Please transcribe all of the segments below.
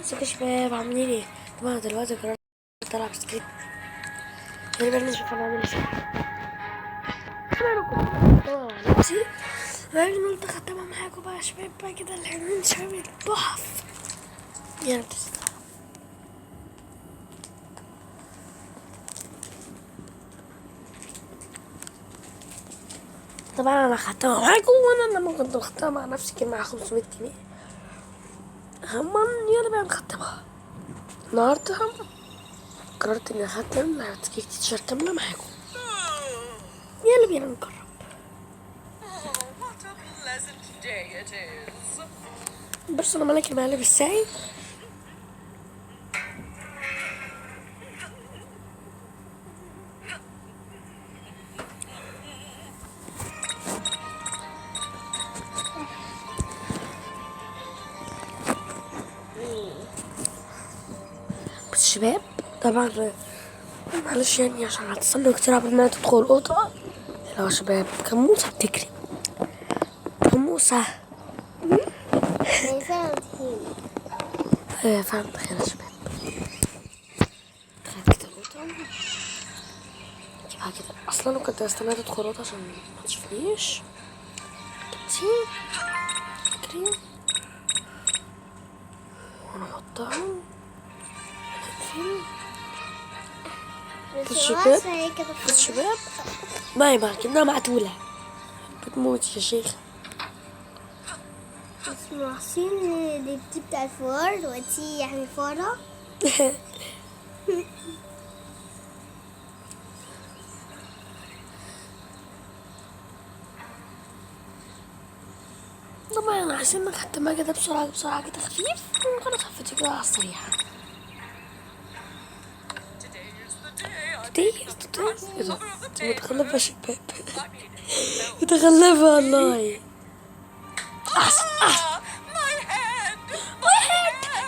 ازيكم يا شباب عاملين ايه؟ طبعا دلوقتي قررت العب سكريت. غالبا نشوف انا عامل ازاي. طبعا نفسي بعدين قلت اختمها معاكم بقى يا شباب بقى كده الحلوين شباب التحف. يلا بتستنى. طبعا انا اختمها معاكم وانا لما كنت بختمها مع نفسي كان معايا 500 جنيه. يلا بقى نختمها النهارده. قررت اني اختم لعبة سكريت تيشيرت كاملة معاكم. يلا بينا نجرب. بس انا ملك المقلب السعي. بس شباب طبعا معلش يعني عشان هتصلوا كتير قبل ما تدخل الأوضة. يا شباب كموسة بتجري. كموسة فهمت خير يا شباب. دخلت كده الأوضة جيبها كده. أصلا أنا كنت استنى تدخل الأوضة عشان ما تشوفنيش. تجري وأنا أحطها فين. بس شباب ما كأنها معتولة بتموت يا شيخ. اسمه حسين دي بتاع الفار ودي يعني فارة. طبعا انا عشان ما ختمها كده بسرعة كده خفيف وخلاص خفتي كده على السريع. ايه ده؟ متخلفة يا شباب. متخلفة والله. احسن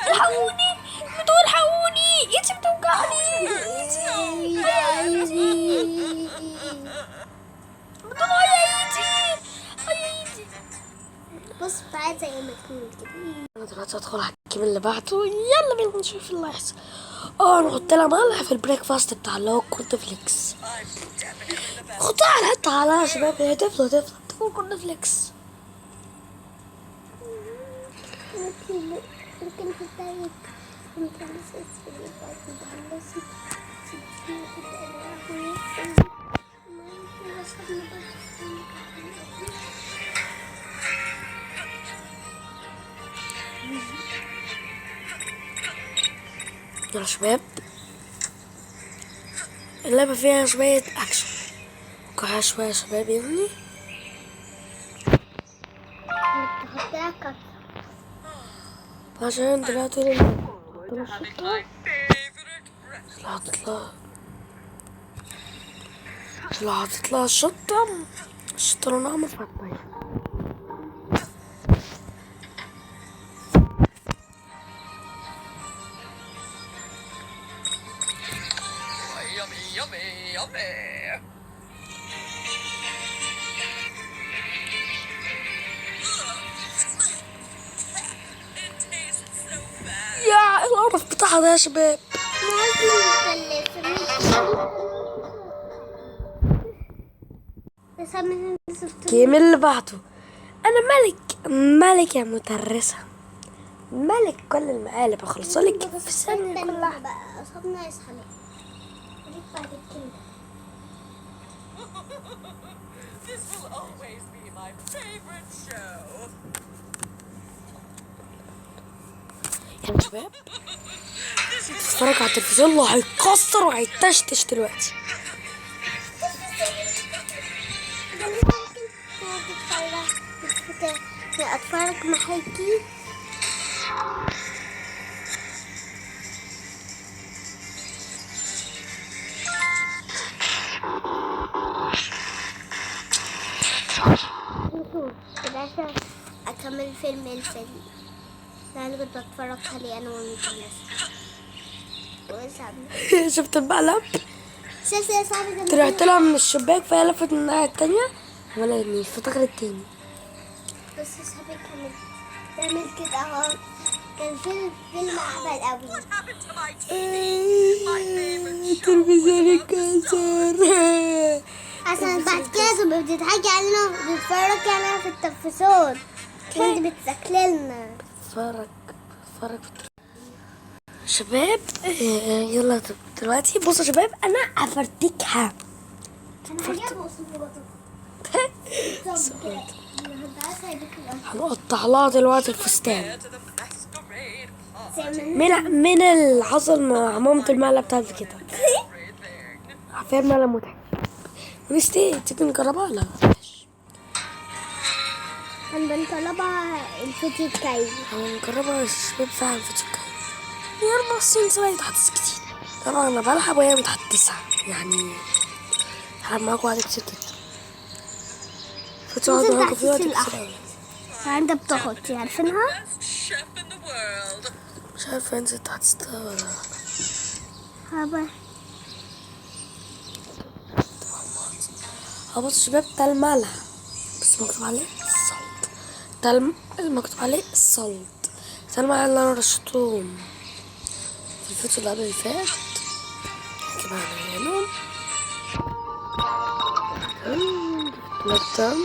الحقوني انتوا الحقوني ايدي بتوجعني. ايدي. بص بقى زي ما تكون كده. انا دلوقتي هدخل على الجيم اللي بعده. يلا بينا نشوف اللي هيحصل. نحط لها ملح في البريك فاست بتاع اللي هو كورن فليكس. تعالى يا شباب هي تفضل كورن فليكس. ممكن تتضايق. يلا شباب اللعبة فيها شوية أكشن وقعها شوية يا شباب يعني. عشان دلوقتي هتطلع الشطة لونها مفتح. يا القرف بتاعها ده يا شباب. الجيم اللي بعده انا ملك يا مدرسة. ملك كل المقالب اخلصلك في ثانية كلها. بقى صبنا يصحى بعد الكلمة. This will always be my favorite show. يا شباب اتفرج على التلفزيون اللي هيتكسر وهيتشتش دلوقتي. اتفرج معاكي. عشان اكمل فيلم الفيلم ده اللي كنت بتفرج عليه انا ومامتي. شفت المقلب؟ شفت يا صاحبي طلعت لها من الشباك فهي لفت من الناحية التانية ولا افتكرت التاني. بس يا صاحبي كانت تعمل كده اهو كان فيلم أهبل أوي. What happened to my TV? My favorite show. التلفزيون اتكسر. عشان بعد كده تبقى بتضحكي علينا وبتتفرجي علينا في التلفزيون. كنت بتسكلنا. بتفرج شباب. يلا دلوقتي بصوا يا شباب، انا افرتكها. هنقطع لها دلوقتي الفستان To the masquerade party. من اللي حصل مع مامة المقلب بتاعتي كده. Everything. عارفين مقلب مضحك. ونستي تيجي نجربها؟ لا هنطلبها الفيديو الجاي. هنجربها الشباب فعلا في تشيكا. 4 سنين سنة متحدث كتير. طبعا انا بلعب وهي متحدثة، يعني هلعب معاكم وقت كتير جدا. فتقعدوا معاكم في وقت كتير أوي. عندها بتاخد عارفينها؟ Best chef in the world. مش عارفة انت اتحدثتها ولا لا. هبا بصوا شباب، ده الملح بس مكتوب عليه السلط. ده المكتوب عليه السلط. ده الملح اللي انا رشيتهم في الفيديو اللي قبل اللي فات. كده هنا لبتم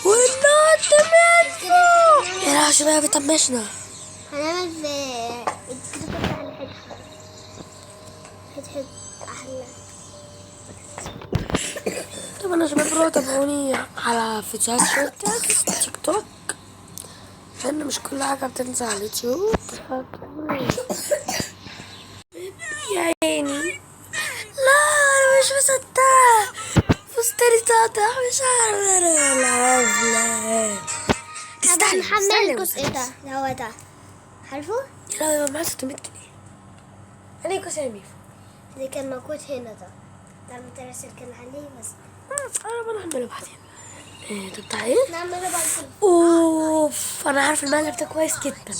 والنوت منه. يا شباب طمشنا. هنعمل في الكتب على حتة أحلى. طبعا يا شباب روحوا تابعوني على فيديوهات شورتس تيك توك، لأن مش كل حاجة بتنزل على اليوتيوب. يا عيني، لا أنا مش مصدقة فستاني اتقطع. مش عارفة لا طب نحمل الجزء ده اللي هو ده، عارفه؟ لا يبقى معاه 600 جنيه. أنا كويس يا ميف اللي كان موجود هنا ده المدرس اللي كان عليه بس. أنا بنعمله بعدين. طب تعالي. نعمله بعد. اوف، انا عارف المقلب ده كويس جدا.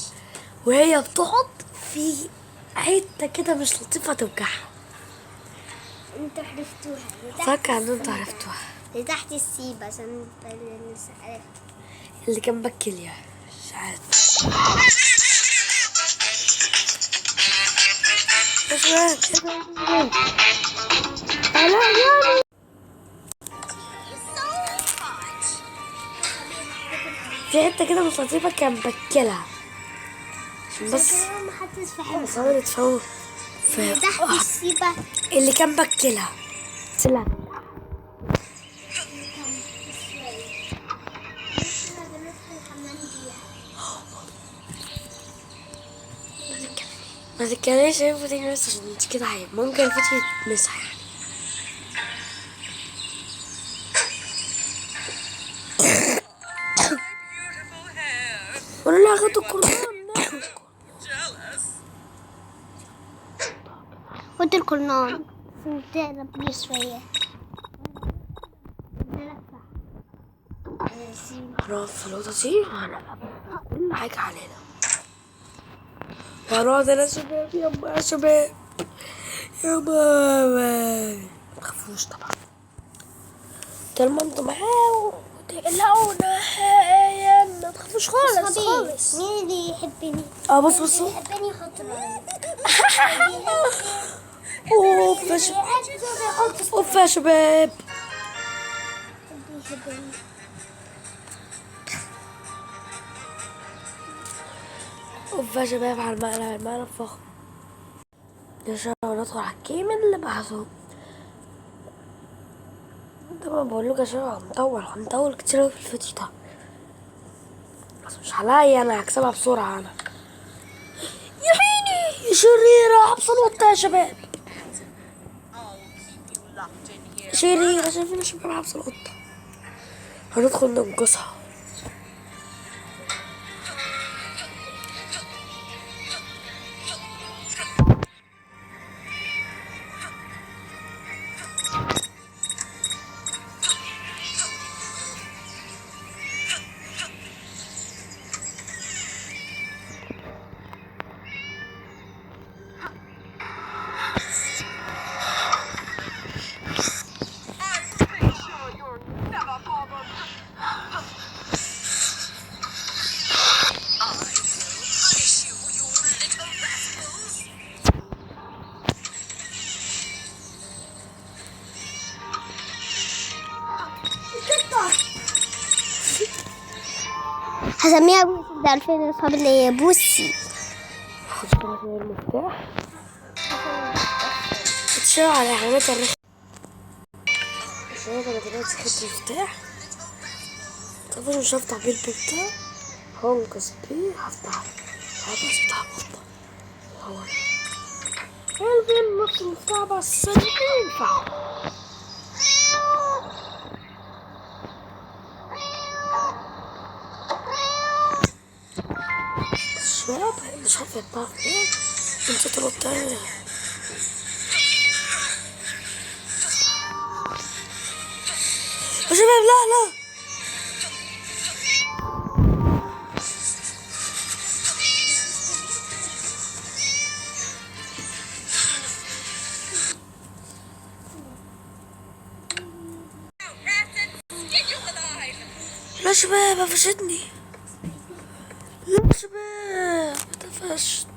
وهي بتقعد في حته كده مش لطيفه توجعها. انتوا عرفتوها. فاكره ان انتوا عرفتوها. اللي تحت السيب عشان الناس عرفت. اللي كان بكليا مش عارف. في حته كده مش لطيفه كان بكلها بس ما حدش فاهم. صورة تفهم في تحت السيبة اللي كان بكلها سلام. ما تتكلميش عن الفيديو بس عشان انت كده عيب، ممكن الفيديو يتمسح يعني. Beautiful hair. ولا لا اخدوا القرآن. Jealous. خد القرنان تقرب لي شوية. هنقعد في الأوضة دي وهنلعب كل حاجة علينا. وهنقعد أنا شباب يا شباب يا ماما. متخافوش طبعا، طالما انتوا معاه وتقلقونا ما تخافوش خالص خالص. مين اللي يحبني؟ بص بصوا. اللي يحبني يحط معايا. اوف يا شباب، اوف يا شباب. اوف يا شباب على المقلب فخم. يا شباب ندخل على الجيم اللي بعده. طبعا بقول لكم يا شباب هنطول كتير اوي في الفيديو ده، بس مش عليا انا، هكسبها بسرعة انا. يا عيني يا شريرة، حبس القطة يا شباب. I'll keep you locked in here. شريرة، شايفين يا شباب حبس القطة. هندخل ننقصها. I'm pretty sure you're never bothered. هسميها بوسي. ده 2000 اصحاب اللي هي بوسي. خد كده المفتاح بتشاور على علامات الرخ. شباب انا دلوقتي خدت المفتاح. طبعا مش هفتح بيه الباب ده، هنقص بيه هفتح الأوضة. هو البين نفس المفتاح بس ينفع. الشباب مش عارفة يطلع فين، نسيت الأوضة. يا شباب لا لا شباب قفشتني. لا شباب اتقفشت.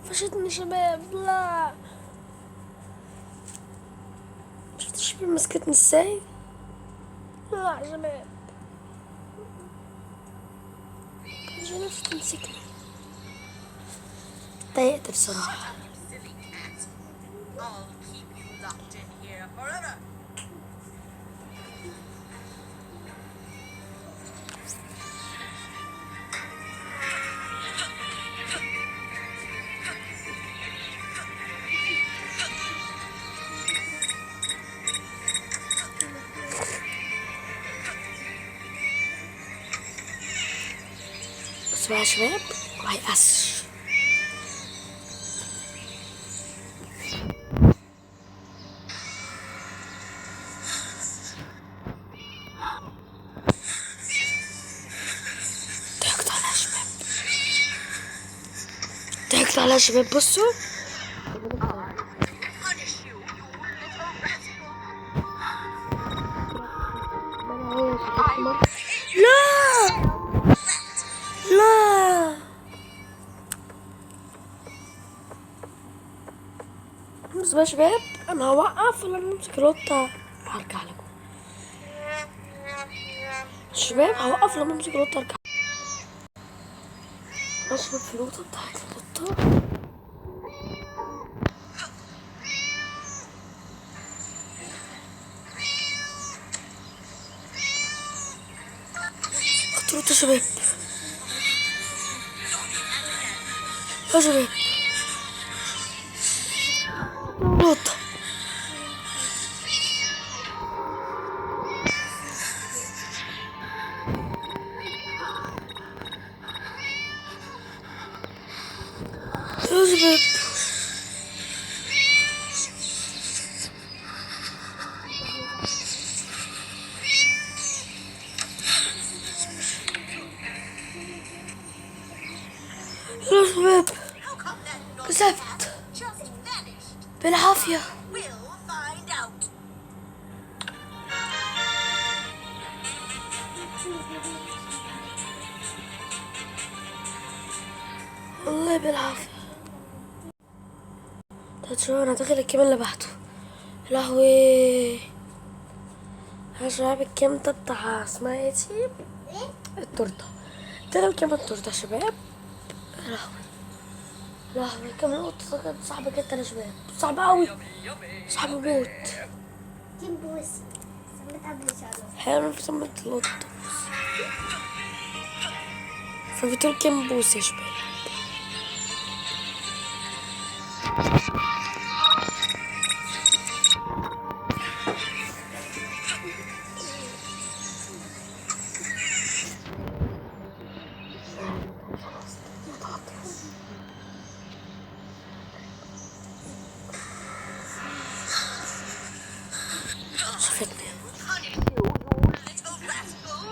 قفشتني شباب. لا شفت الشباب مسكتني ازاي. لا يا شباب مش نفسي تمسكني. ضايقت بصراحة. I'll keep you locked in here forever. بس بقى يا شباب ميقاسش. ضحكت عليها يا شباب. بصوا Punish you, you little rascal. لا بس بقى يا شباب انا هوقف ولما امسك القطة هرجع لكم. شباب هوقف لما امسك القطة هرجع. اشرب في القطة بتاعت القطة. خطروط يا شباب. يا شباب قطة. يا شباب يا شباب How come that naughty كسبت cat just vanished? بالعافية. We'll find out. والله بالعافية. طيب شباب انا داخل الكيم اللي بعده. يا لهوي يا شباب الكيم ده بتاع اسمها ايه دي؟ التورتة. ده الكيم التورتة يا شباب. يا لهوي يا لهوي كم القطة كانت صعبة جدا يا شباب. صعبة اوي صعبة موت. كيم بوسي سميتها بوسي. حلو في سمة القطة فبتقول كيم بوس يا شباب. شفتني. Punish you, you little rascal.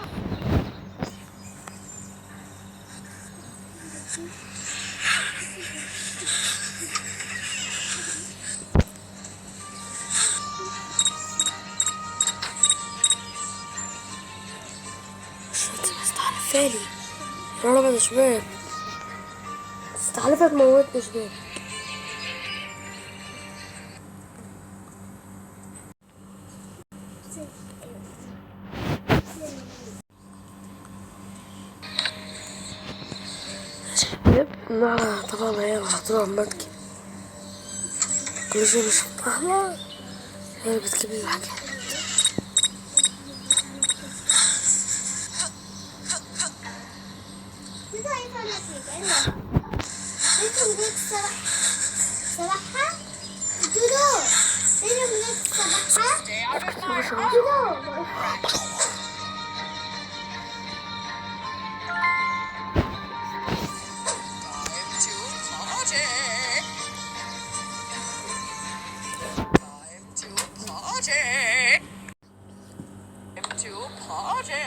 شفتني استعلفالي. يا رب يا شباب استعلفت موتني يا شباب. أنا طبعا هي على طول عمال تجيب كل شيء مش فاهمة، هي اللي بتجيب لي الحاجات. سبحها دودو. سبحها Stay out of my مش house. دودو. Time to party. Time to party. Time to party.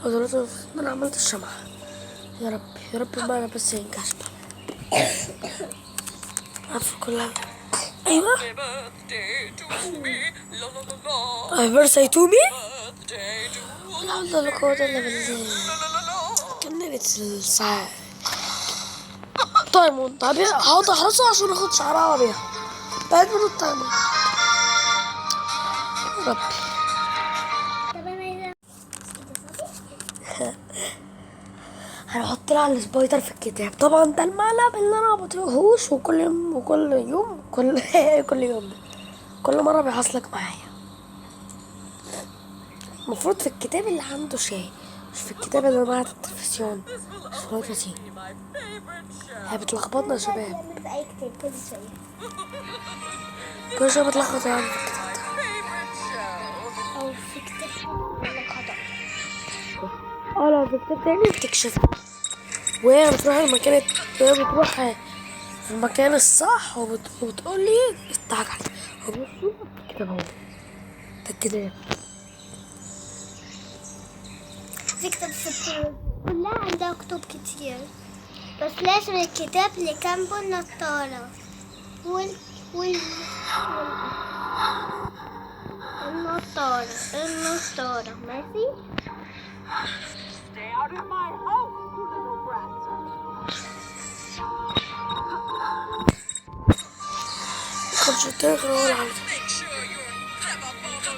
دلوقتي أنا عملت الشمعة. يا رب يا رب المعنى بس ينجح. عارفة كلها. أيوة. Happy birthday to me. La la la la. Happy birthday to me. Birthday to لا حول ولا قوة إلا بالله. la la la la. كم نبت الساعة. تايمون طيب هقعد أحرسه عشان آخد شعرها بيها. بعد من التايمون. يا رب. طب انا عايزة هنحط لها السبايدر في الكتاب. طبعا ده المقلب اللي انا ما بطيقهوش، وكل يوم كل يوم كل مرة بيحصلك معايا. المفروض في الكتاب اللي عنده شاي، مش في الكتاب اللي معاه التلفزيون. مش في الوقت دي Be my favorite show. هي بتلخبطنا يا شباب. اعمل في اي كتاب كل شوية. كل شوية بتلخبط يعني في الكتاب ده. Favorite show. او في كتاب يقول لك خطأ. لو في كتاب تاني بتكشفها، وهي بتروح المكان وهي بتروح في المكان الصح وبتقول لي استعجل. وبصوا الكتاب اهو، ده الكتاب. في كتاب في الكتاب كلها عندها كتب كتير، بس لازم الكتاب اللي جنبه النضارة وال النضارة ماشي. Stay out of my house, you little brat. كنتش تغير ولا حاجة. Make sure you're clever, Bobo.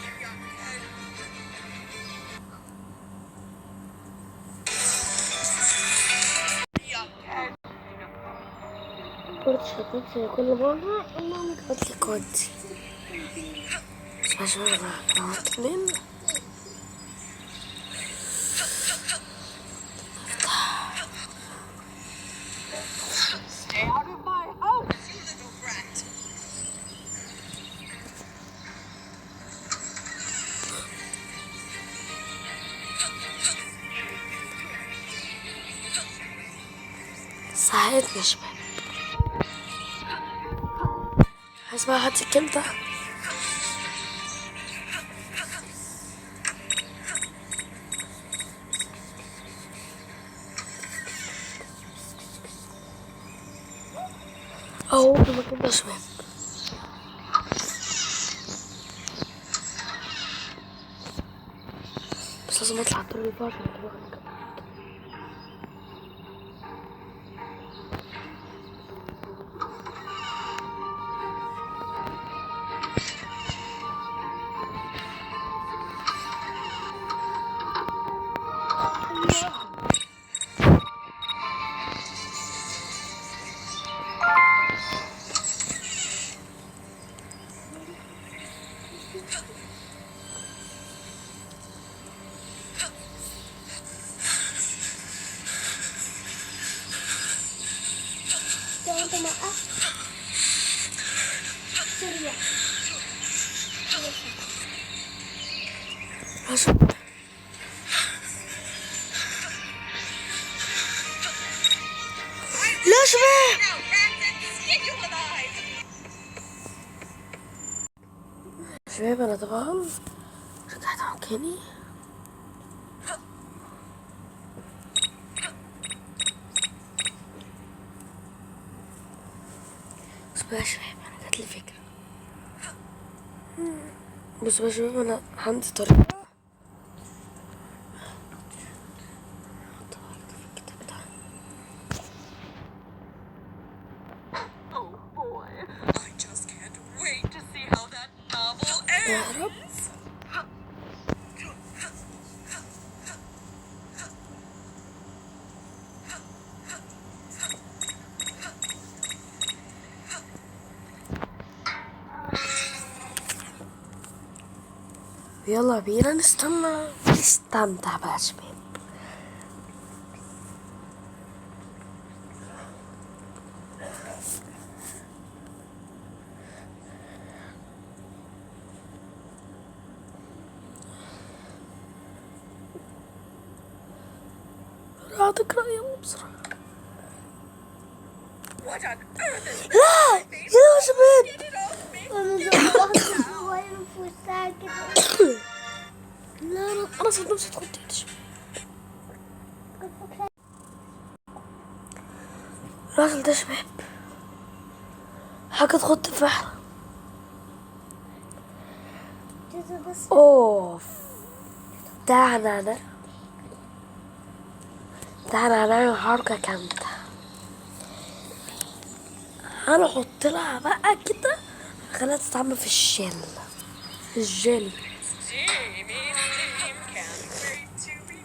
Young head. كنت شغلت زي كل مرة قلت لي كودي عشان أنا اتنين. Stay out of my house, you little brat. ساعدني يا شباب. هسمع حد الكلمة. اهو في المكان ده يا شباب. بس لازم اطلع الدور اللي فوق عشان اجيب المكان. انت موقف سريع. يا شباب لا يا شباب. Now, rats and skin you alive. شباب انا طبعا رجعت مكاني. بس بقى يا شباب انا جاتلي فكرة. بص بقى يا شباب انا عندي طريقة. Oh boy, I just can't wait to see how that novel يا ends. رب. يلا بينا نستمتع بقى يا شباب. راح تقرأ يلا بسرعة. What on earth is لا يلا يا شباب. it off me? أنا ظبطت صغير وفستان كده. لا أنا صرت نفسي تخطي يا شباب. الراجل ده شباب حاجة تخط في بحر. بس اوف تعالى هنعمل حركة جامدة. هنحط لها بقى كده خليها تتعمل في الجيلي. Steamy steam, can't wait to be.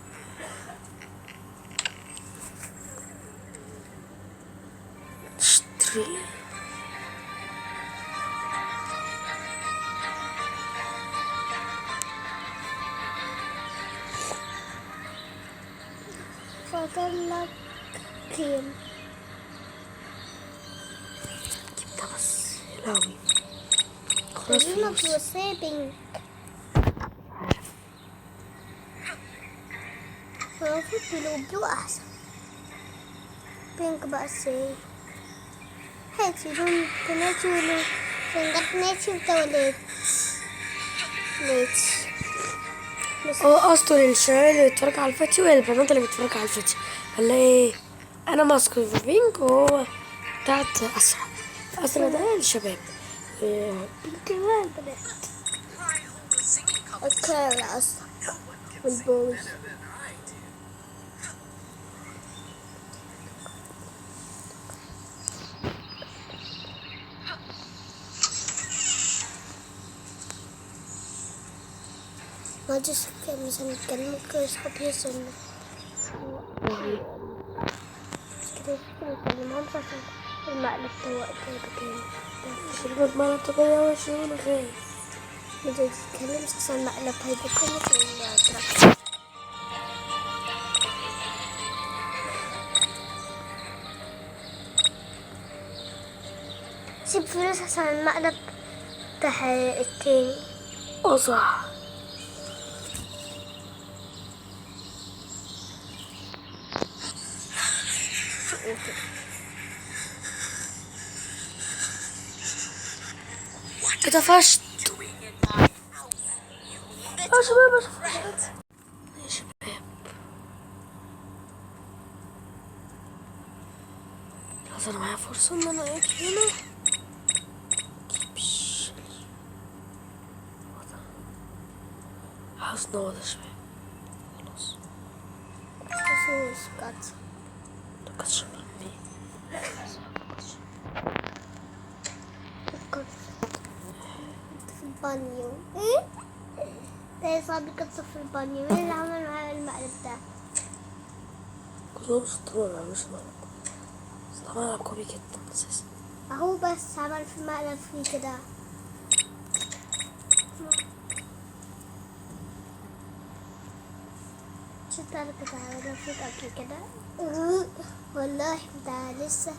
اشتري فاضل كريم. جبتها بس يا لهوي خلاص خلينا فلوس. في وسيبين. المفروض بلو أحسن. بينك بقى سي هاتي لون كناتي ولون سنجات ناتي وتوليت ناتي. اصلا الشباب اللي بيتفرج على الفيديو ولا البنات اللي بيتفرج على الفيديو ولا ايه؟ انا ماسك في بينك وهو بتاعت اسرع ده الشباب. بينك بقى البنات. أكل أصلا والبوز. ما جس كم مثلا نتكلم كويس حبي يسمع كده نتكلم عشان المقلب وقت كده شربت مرة طبيعية وشغل غير. بدي أتكلم عشان المقلب هيبقى كله في الأطراف. سيب فلوس عشان المقلب التاني. صح. اتفشت يا شباب اتفشت يا شباب. خلاص انا معايا فرصة ان انا اجي هنا اجيب حاسس ان هو ده شباب. خلاص فلوس قط متكتش مني. قط في البانيو. إيه؟ ده صاحبي قط في البانيو. مين اللي عمل معايا المقلب ده؟ كلهم شطار ما عملوش ملعب بس طبعا ملعب قوي جدا اساسا. أهو بس عمل في المقلب فيه كده. شفت أنا كنت عاملة فيك قبل كده. والله ده لسه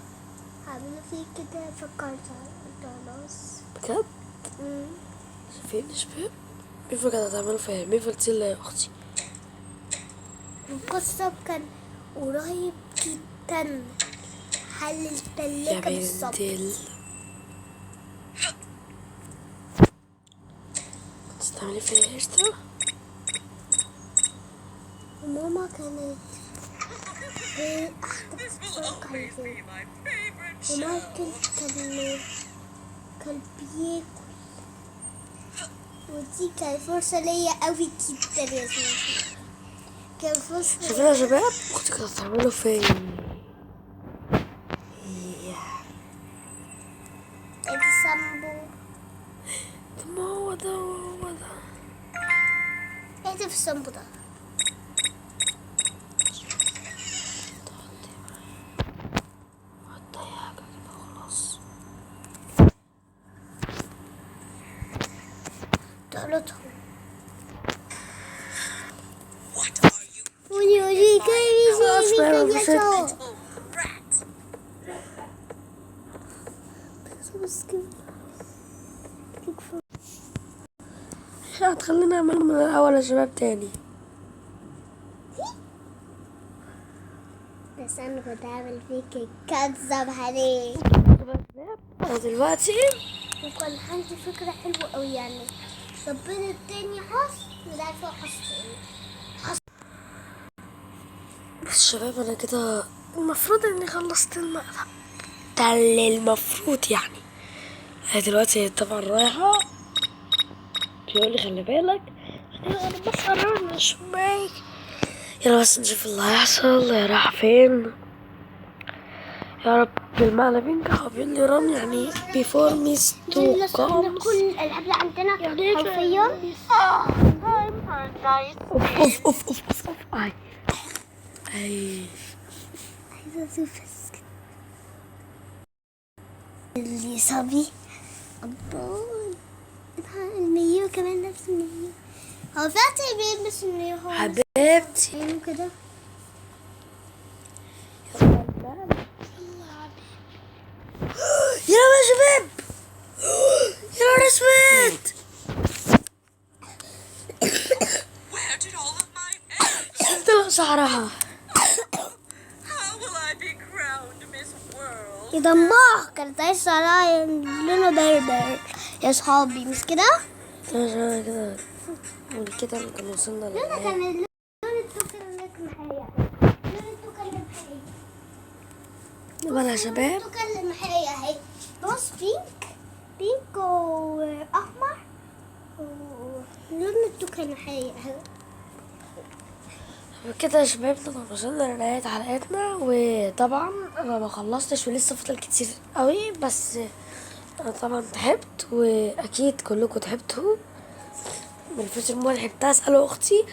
عاملة فيك كده. فكرت خلاص. بجد شايفين يا شباب؟ مين فكرة هتعملوا فيها؟ مين فلتين اللي يا اختي؟ القصة كان قريب جدا. حل يا التلاجة بالظبط. بنتل تستعملي فيها ايش ده؟ وماما كانت هي قاعدة بتتفرج على الفيلم. My favorite ومايكل كان بياكل. ودي كانت فرصة ليا قوي جدا يا زوجي. كان فرصة. شايفين يا شباب؟ اختي كانت هتعملوا فيا. ادي سامبو. طب ما هو ده وهو ده. ايه ده في السامبو ده؟ حط اي حاجة كده وخلاص. تقلطهم. شباب يا مفيش جو. Rat. هتخلينا نعمل من الأول يا شباب تاني. بس انا كنت عامل فيك كذب عليك. أنا دلوقتي وكان عندي فكرة حلوة أوي يعني. ربنا اداني حظ وده فيه حظ تاني. بس شباب أنا كده المفروض إني خلصت المقطع ده اللي المفروض يعني. أنا دلوقتي طبعا رايحة بيقول لي خلي بالك أنا بفرر من الشباك. يلا بس نشوف اللي هيحصل. رايحة فين يا رب المقلب ينجح. وبيقول لي رن يعني before miss to لسه احنا comes. كل الألعاب اللي عندنا يعني حرفيا Time for a nice اوف اوف اوف اوف اوف اي اي عايزة أشوف اللي صبي الله. المايو كمان نفس المايو. هو فاتح بيلبس المايو هو حبيبتي. عينه كده. يلا يا شباب يا نهار اسود. Where did all of my eggs? طلع شعرها. How will I be crowned Miss World? يدمر كانت عايز شعرها لونه بربر يا صحابي مش كده؟ طلع كده كده ممكن وصلنا لونه للنهاية. كان لون التوكة المحية. لون التوكة المحية. يلا يا شباب التوكة المحية اهي. بص بينك وأحمر ولون التوكة المحية اهي. كده يا شباب طبعا وصلنا لنهاية حلقتنا. وطبعا انا ما خلصتش ولسه فاضل كتير قوي. بس انا طبعا تعبت واكيد كلكم تعبتوا من الفيديو. المره لحقتها اسال اختي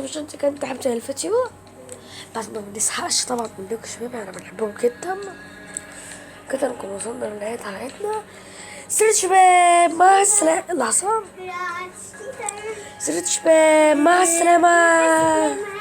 مش انت كانت تعبتي من الفيديو. بس ما بنزهقش طبعا منكم شباب انا بنحبكم جدا. كده نكون وصلنا لنهاية حلقتنا. سيرة شباب مع السلامة. لحظة سيرة شباب مع السلامة.